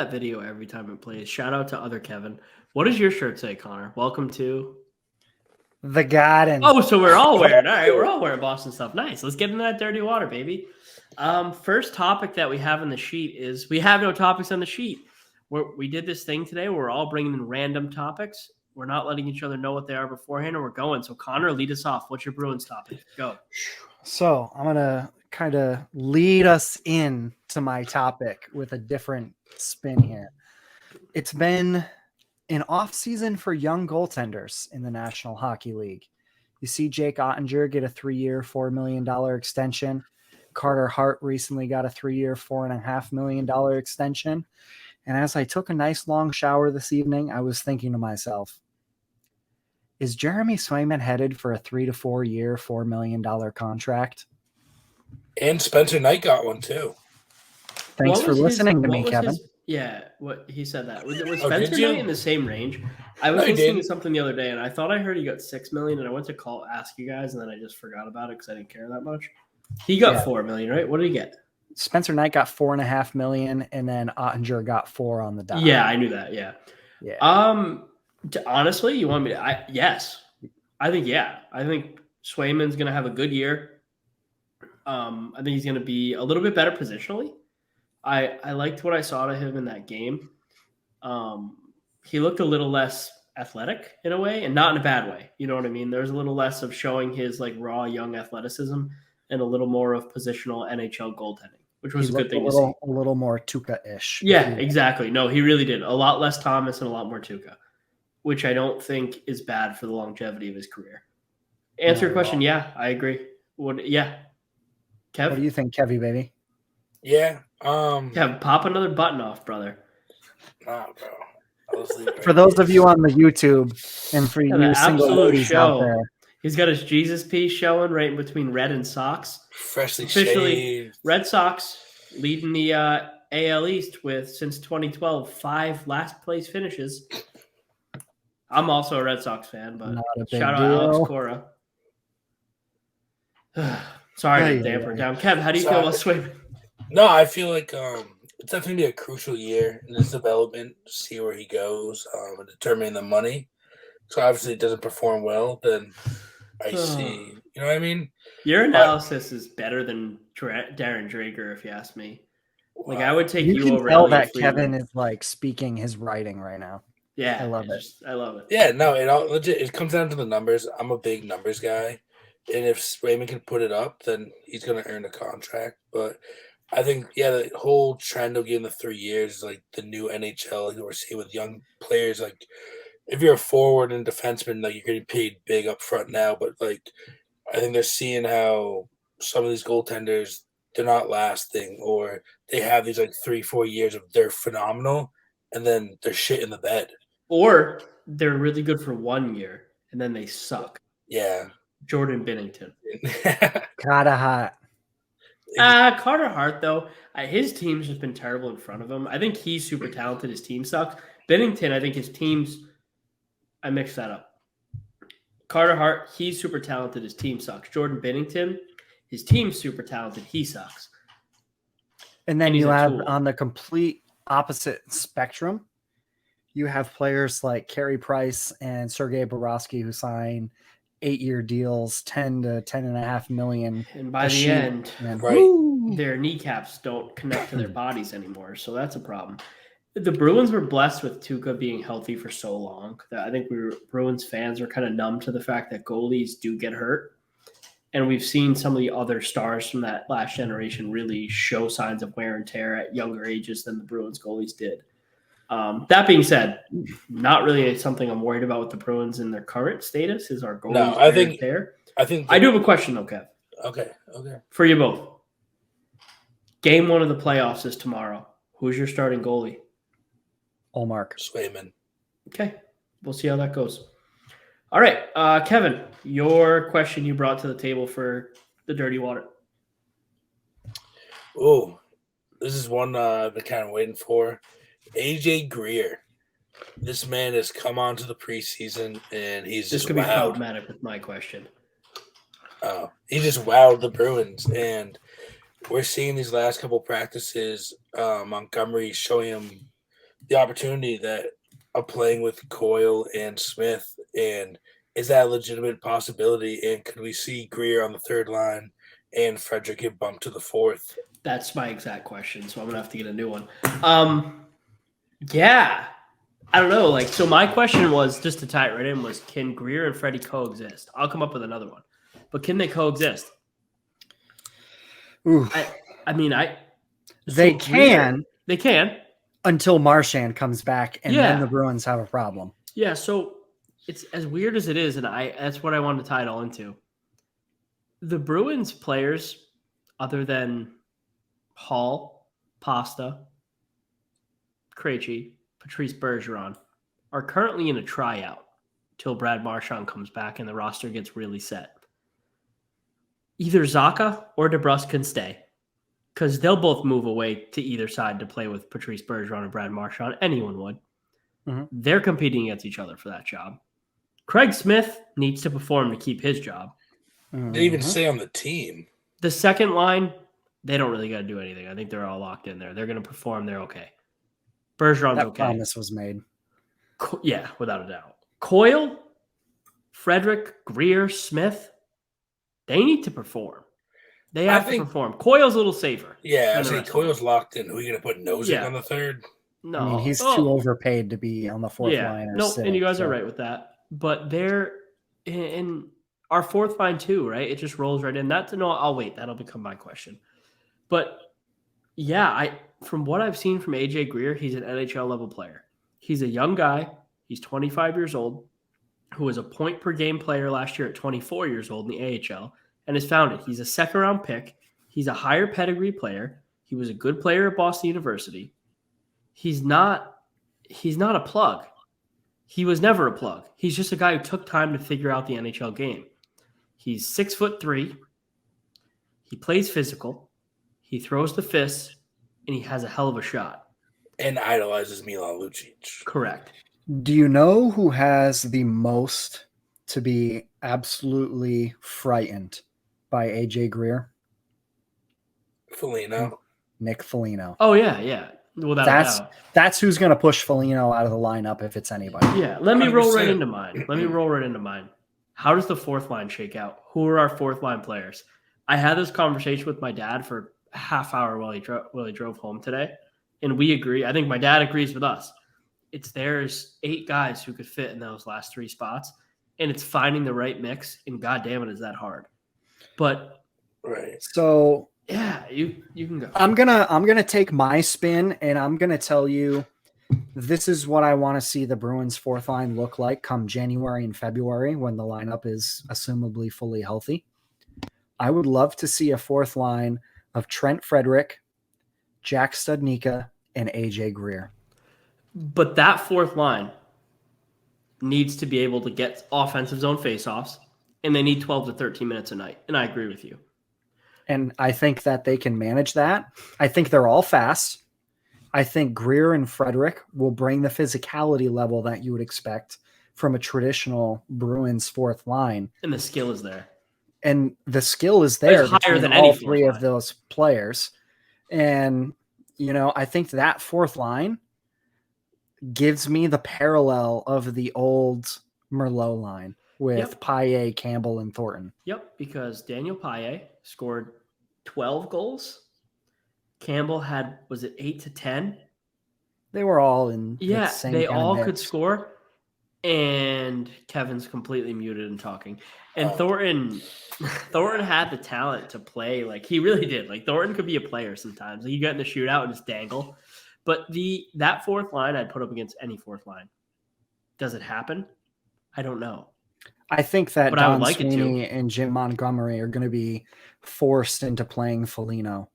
that video every time it plays. Shout out to other Kevin. What does your shirt say, Connor? Welcome to the Garden. Oh, so we're all wearing. All right, we're all wearing Boston stuff. Nice. Let's get into that dirty water, baby. First topic that we have on the sheet is we have no topics on the sheet. We did this thing today where we're all bringing in random topics. We're not letting each other know what they are beforehand, and we're going. So, Connor, lead us off. What's your Bruins topic? Go. So I'm going to kind of lead us in to my topic with a different spin here. It's been an off season for young goaltenders in the National Hockey League. You see Jake Ottinger get a 3-year, $4 million extension. Carter Hart recently got a 3-year, $4.5 million extension. And as I took a nice long shower this evening, I was thinking to myself, is Jeremy Swayman headed for a 3 to 4 year, $4 million contract? And Spencer Knight got one too. Thanks for listening to me, Kevin. What he said that. Was Spencer Knight in the same range? I was listening to something the other day, and I thought I heard he got $6 million, and I went to ask you guys, and then I just forgot about it because I didn't care that much. He got $4 million, right? What did he get? Spencer Knight got $4.5 million, and then Ottinger got $4 million on the dot. Yeah, I knew that. Yeah. Honestly, you want me to? Yes, I think Swayman's going to have a good year. I think he's going to be a little bit better positionally. I liked what I saw to him in that game. He looked a little less athletic in a way, and not in a bad way. You know what I mean? There's a little less of showing his like raw young athleticism and a little more of positional NHL goaltending, which was a good thing to see. A little more Tuukka-ish. Yeah, exactly. No, he really did. A lot less Thomas and a lot more Tuukka, which I don't think is bad for the longevity of his career. Answer your question. Yeah, I agree. Kev? What do you think, Kevy, baby? Yeah. Kev, pop another button off, brother. Nah, bro. For those of you on the YouTube and for you single ladies out there. He's got his Jesus piece showing right in between red and socks. Freshly Officially, shaved. Red Sox leading the AL East with, since 2012, 5 last place finishes. I'm also a Red Sox fan, but shout out Alex Cora. Sorry to damper down. Kev, how do you feel about Swayman? No, I feel like it's definitely a crucial year in his development to see where he goes and determine the money. So obviously it doesn't perform well, then I see. You know what I mean? Your analysis is better than Darren Drager, if you ask me. Like I would take you over. Tell that Kevin is like speaking his writing right now. Yeah, I love it. I love it. Yeah, no, it comes down to the numbers. I'm a big numbers guy, and if Swayman can put it up, then he's going to earn a contract. But I think, the whole trend of getting the 3 years is like the new NHL, like we're seeing with young players. Like if you're a forward and defenseman, like you're getting paid big up front now, but like I think they're seeing how some of these goaltenders, they're not lasting, or they have these like 3-4 years of they're phenomenal, and then they're shit in the bed. Or they're really good for 1 year, and then they suck. Yeah. Jordan Binnington. Carter Hart. Carter Hart, though, his team's just been terrible in front of him. I think he's super talented. His team sucks. Binnington, I think his team's – I mixed that up. Carter Hart, he's super talented. His team sucks. Jordan Binnington, his team's super talented. He sucks. And then you have on the complete opposite spectrum, you have players like Carey Price and Sergei Bobrovsky who sign 8-year deals, $10 to $10.5 million. And by the end, their kneecaps don't connect to their bodies anymore. So that's a problem. The Bruins were blessed with Tuukka being healthy for so long that I think Bruins fans are kind of numb to the fact that goalies do get hurt. And we've seen some of the other stars from that last generation really show signs of wear and tear at younger ages than the Bruins goalies did. That being said, not really something I'm worried about with the Bruins in their current status is our goalies. No, I do have a question though, Kev. Okay. For you both. Game 1 of the playoffs is tomorrow. Who's your starting goalie? Olmark. Swayman. Okay. We'll see how that goes. All right. Kevin, your question you brought to the table for the Dirty Water. Oh, this is one I've been kind of waiting for. AJ Greer. This man has come on to the preseason, and he's this just could be problematic with my question. He just wowed the Bruins, and we're seeing these last couple practices. Montgomery showing him the opportunity that of playing with Coyle and Smith, and is that a legitimate possibility? And could we see Greer on the third line and Frederick get bumped to the fourth? That's my exact question, so I'm gonna have to get a new one. Yeah, I don't know. Like, so my question was, just to tie it right in, was can Greer and Freddie coexist? I'll come up with another one, but can they coexist? Ooh, They can until Marchand comes back, and then the Bruins have a problem. Yeah, so it's as weird as it is, and that's what I wanted to tie it all into. The Bruins players, other than Hall, Pasta, Krejci, Patrice Bergeron, are currently in a tryout till Brad Marchand comes back and the roster gets really set. Either Zacha or DeBrusque can stay because they'll both move away to either side to play with Patrice Bergeron or Brad Marchand. Anyone would. Mm-hmm. They're competing against each other for that job. Craig Smith needs to perform to keep his job. Mm-hmm. They even stay on the team. The second line, they don't really got to do anything. I think they're all locked in there. They're going to perform. They're okay. Bergeron's that okay. Promise was made. Yeah, without a doubt. Coyle, Frederick, Greer, Smith, they need to perform. They have to perform. Coyle's a little safer. Yeah, I think Coyle's locked in. Who are you going to put Nozick on the third? No. I mean, he's too overpaid to be on the fourth line. And you guys are right with that. But they're in our fourth line too, right? It just rolls right in. I'll wait. That'll become my question. But yeah, from what I've seen from AJ Greer, he's an NHL level player. He's a young guy. He's 25 years old, who was a point per game player last year at 24 years old in the AHL, and has found it. He's a second round pick. He's a higher pedigree player. He was a good player at Boston University. He's not a plug. He was never a plug. He's just a guy who took time to figure out the NHL game. He's 6'3". He plays physical. He throws the fists, and he has a hell of a shot. And idolizes Milan Lucic. Correct. Do you know who has the most to be absolutely frightened by AJ Greer? Foligno. Nick Foligno. Oh, yeah. Without a doubt. That's who's going to push Foligno out of the lineup if it's anybody. Yeah, let me roll right into mine. How does the fourth line shake out? Who are our fourth line players? I had this conversation with my dad for a half hour while he drove home today, and we agree. I think my dad agrees with us. There's 8 guys who could fit in those last 3 spots, and it's finding the right mix, and God damn it, is that hard. But right. So yeah, you can go. I'm gonna take my spin, and I'm gonna tell you this is what I want to see the Bruins fourth line look like come January and February when the lineup is assumably fully healthy. I would love to see a fourth line of Trent Frederick, Jack Studnicka, and AJ Greer. But that fourth line needs to be able to get offensive zone faceoffs, and they need 12 to 13 minutes a night. And I agree with you. And I think that they can manage that. I think they're all fast. I think Greer and Frederick will bring the physicality level that you would expect from a traditional Bruins fourth line. And the skill is there. And the skill is there. It's higher than all any 3 of those players. And, I think that fourth line gives me the parallel of the old Merlot line with Paille, Campbell, and Thornton. Yep, because Daniel Paille scored 12 goals. Campbell had, was it 8 to 10? They were all in the same they kind of all mix. could score. And Kevin's completely muted and talking. And Thornton had the talent to play. Like, he really did. Like, Thornton could be a player sometimes. Like, you get in the shootout and just dangle. But that fourth line I'd put up against any fourth line. Does it happen? I don't know. I think that Don Sweeney and Jim Montgomery are going to be forced into playing Foligno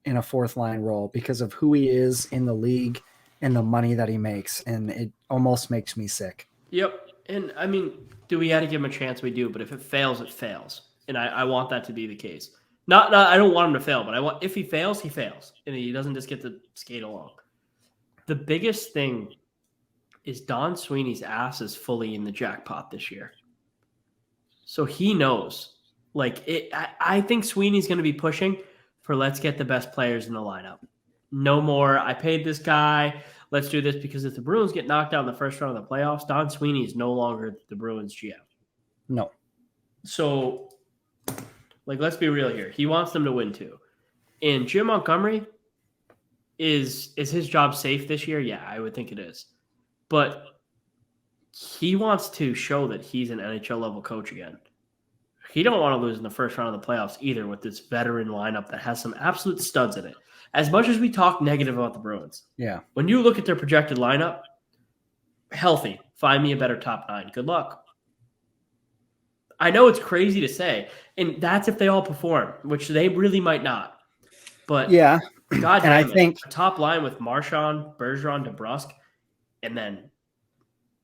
in a fourth line role because of who he is in the league and the money that he makes. And it almost makes me sick. Yep. And I mean, do we have to give him a chance? We do. But if it fails, it fails. And I want that to be the case. Not I don't want him to fail, but if he fails, he fails. And he doesn't just get to skate along. The biggest thing is Don Sweeney's ass is fully in the jackpot this year. So he knows. I think Sweeney's going to be pushing for let's get the best players in the lineup. No more, I paid this guy. let's do this because if the Bruins get knocked out in the first round of the playoffs, Don Sweeney is no longer the Bruins GM. No. So, let's be real here. He wants them to win too. And Jim Montgomery, is his job safe this year? Yeah, I would think it is. But he wants to show that he's an NHL level coach again. He don't want to lose in the first round of the playoffs either with this veteran lineup that has some absolute studs in it. As much as we talk negative about the Bruins, when you look at their projected lineup, healthy, find me a better top 9. Good luck. I know it's crazy to say, and that's if they all perform, which they really might not. But yeah, God and damn I think a top line with Marchand, Bergeron, DeBrusque, and then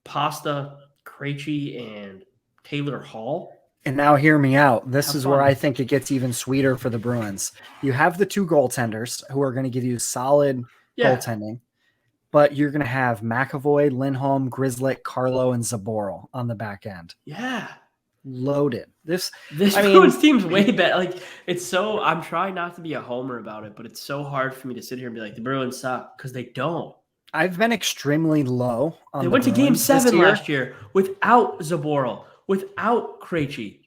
Pasta, Krejci, and Taylor Hall. And now hear me out. This is fun. where I think it gets even sweeter for the Bruins. You have the 2 goaltenders who are going to give you solid goaltending, but you're going to have McAvoy, Lindholm, Grzelcyk, Carlo, and Zaboral on the back end. Yeah. Loaded. This Bruins team's way better. It's so, I'm trying not to be a homer about it, but it's so hard for me to sit here and be like, the Bruins suck, because they don't. I've been extremely low on They the went to Game Bruins 7 last year without Zaboral, without Krejci,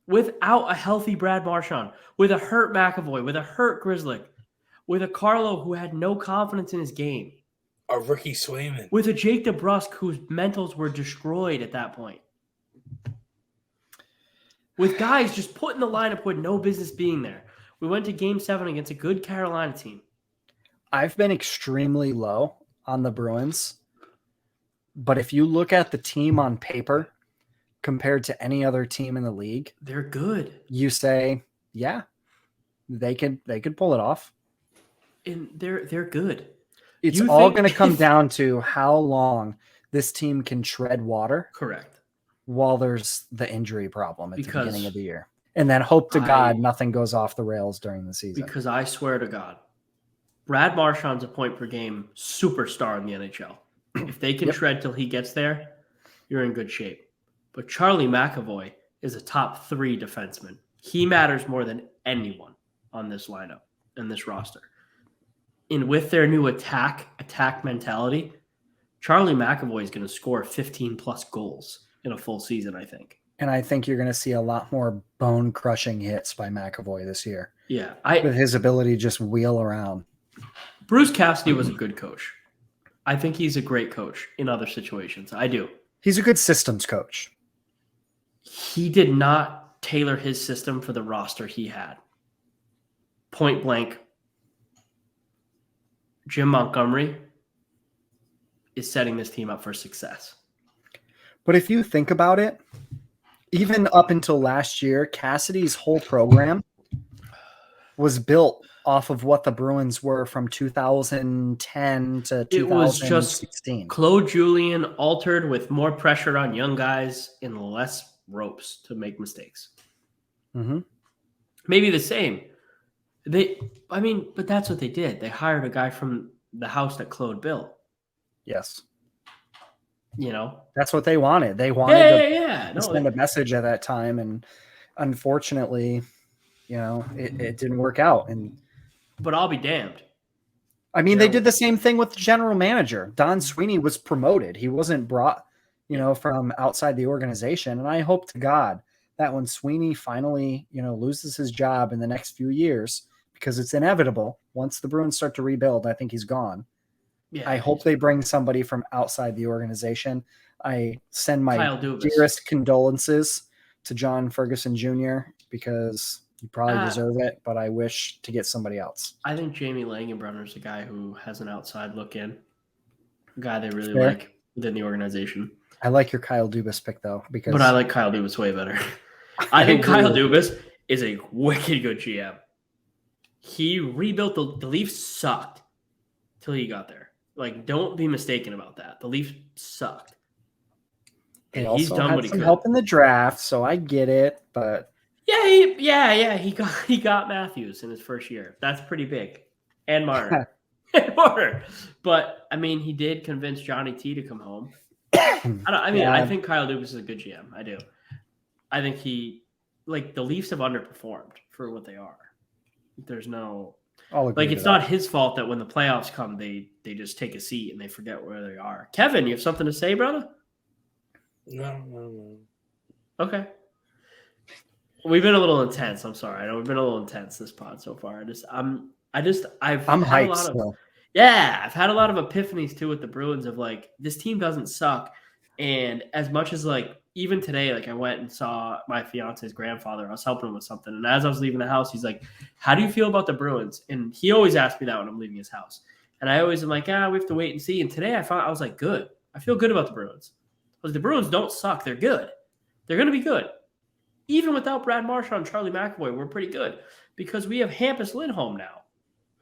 without a healthy Brad Marchand, with a hurt McAvoy, with a hurt Grzelcyk, with a Carlo who had no confidence in his game. A Ricky Swayman. With a Jake DeBrusque whose mentals were destroyed at that point. With guys just put in the lineup with no business being there. We went to Game 7 against a good Carolina team. I've been extremely low on the Bruins, but if you look at the team on paper compared to any other team in the league, they're good. You say, yeah, they could pull it off. And they're good. It's all going to come down to how long this team can tread water. Correct. While there's the injury problem at the beginning of the year. And then hope to God nothing goes off the rails during the season. Because I swear to God, Brad Marchand's a point per game superstar in the NHL. If they can shred till he gets there, you're in good shape. But Charlie McAvoy is a top 3 defenseman. He matters more than anyone on this lineup and this roster. And with their new attack mentality, Charlie McAvoy is going to score 15-plus goals in a full season, I think. And I think you're going to see a lot more bone-crushing hits by McAvoy this year. Yeah. With his ability to just wheel around. Bruce Cassidy was a good coach. I think he's a great coach in other situations. I do. He's a good systems coach. He did not tailor his system for the roster he had. Point blank, Jim Montgomery is setting this team up for success. But if you think about it, even up until last year, Cassidy's whole program was built off of what the Bruins were from 2010 to 2016. It was just Claude Julien altered with more pressure on young guys and less ropes to make mistakes. Mm-hmm. Maybe the same. But that's what they did. They hired a guy from the house that Claude built. Yes. That's what they wanted. They wanted to send a message at that time, and unfortunately, it didn't work out. But I'll be damned. They did the same thing with the general manager. Don Sweeney was promoted. He wasn't brought, from outside the organization. And I hope to God that when Sweeney finally, loses his job in the next few years, because it's inevitable, once the Bruins start to rebuild, I think he's gone. Yeah, I hope they bring somebody from outside the organization. I send my dearest condolences to John Ferguson Jr. because you probably deserve it, but I wish to get somebody else. I think Jamie Langenbrunner is a guy who has an outside look in. A guy they really like within the organization. I like your Kyle Dubas pick, though. But I like Kyle Dubas way better. I think Kyle Dubas is a wicked good GM. He rebuilt the Leafs sucked till he got there. Don't be mistaken about that. The Leafs sucked. And he's done what he could. Help in the draft, so I get it. But he got Matthews in his first year. That's pretty big, and Martin, But he did convince Johnny T to come home. I think Kyle Dubas is a good GM. I do. I think the Leafs have underperformed for what they are. There's no I'll agree Like, to it's that. not his fault that when the playoffs come, they just take a seat and they forget where they are. Kevin, you have something to say, brother? No. Okay. We've been a little intense. I'm sorry. I know we've been a little intense this pod so far. I'm I've had hyped a lot of still. I've had a lot of epiphanies too with the Bruins of like, this team doesn't suck. And as much as like, even today, like I went and saw my fiance's grandfather. I was helping him with something. And as I was leaving the house, he's like, how do you feel about the Bruins? And he always asks me that when I'm leaving his house. And I always am like, we have to wait and see. And today I was like, good. I feel good about the Bruins. Because the Bruins don't suck. They're good. They're going to be good. Even without Brad Marchand and Charlie McAvoy, we're pretty good. Because we have Hampus Lindholm now,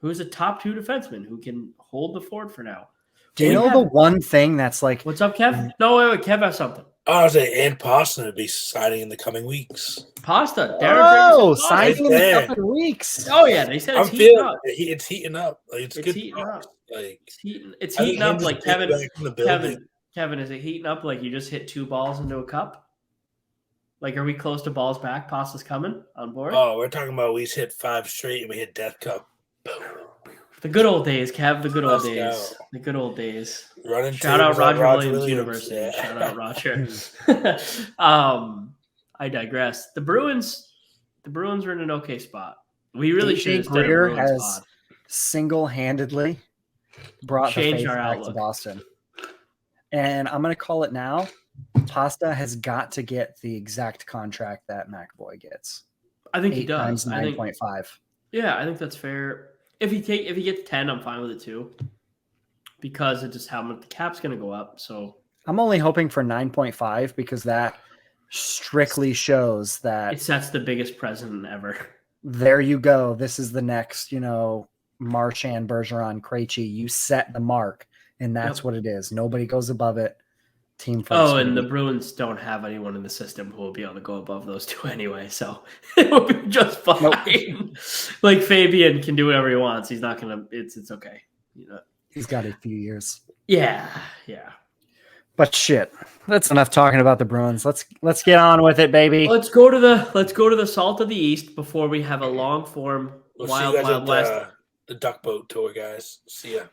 who is a top 2 defenseman who can hold the fort for now. Do you know the one thing that's like... What's up, Kev? No, wait. Kev has something. I was saying, and Boston would be signing in the coming weeks. Pasta. Signing in the coming weeks. Oh, yeah. They said it's heating up. It's heating up. Like, it's good heating up. Like, it's heating up like Kevin, is it heating up like you just hit 2 balls into a cup? Like, are we close to balls back? Pasta's coming on board? Oh, we're talking about we hit 5 straight and we hit Death Cup. The good old days, Kev. The good old days. Go. The good old days. Shout out Roger Williams University. Yeah. Shout out Roger. I digress. The Bruins are in an okay spot. We really should have Greer has single-handedly brought the faith back to Boston. And I'm going to call it now. Pasta has got to get the exact contract that McAvoy gets. I think he does. 9.5. Yeah, I think that's fair. If he gets 10, I'm fine with it too. Because of just how much the cap's going to go up. So I'm only hoping for 9.5 because that strictly shows that it sets the biggest precedent ever. There you go. This is the next, Marchand, Bergeron, Krejci. You set the mark, and that's what it is. Nobody goes above it. Team first. Oh, and the Bruins don't have anyone in the system who will be able to go above those 2 anyway, so it will be just fine. Nope. Like, Fabian can do whatever he wants. He's not gonna. It's okay. He's got a few years. Yeah. But shit, that's enough talking about the Bruins. Let's get on with it, baby. Let's go to the Salt of the East before we have a long form Wild West. The Duck Boat Tour, guys. See ya.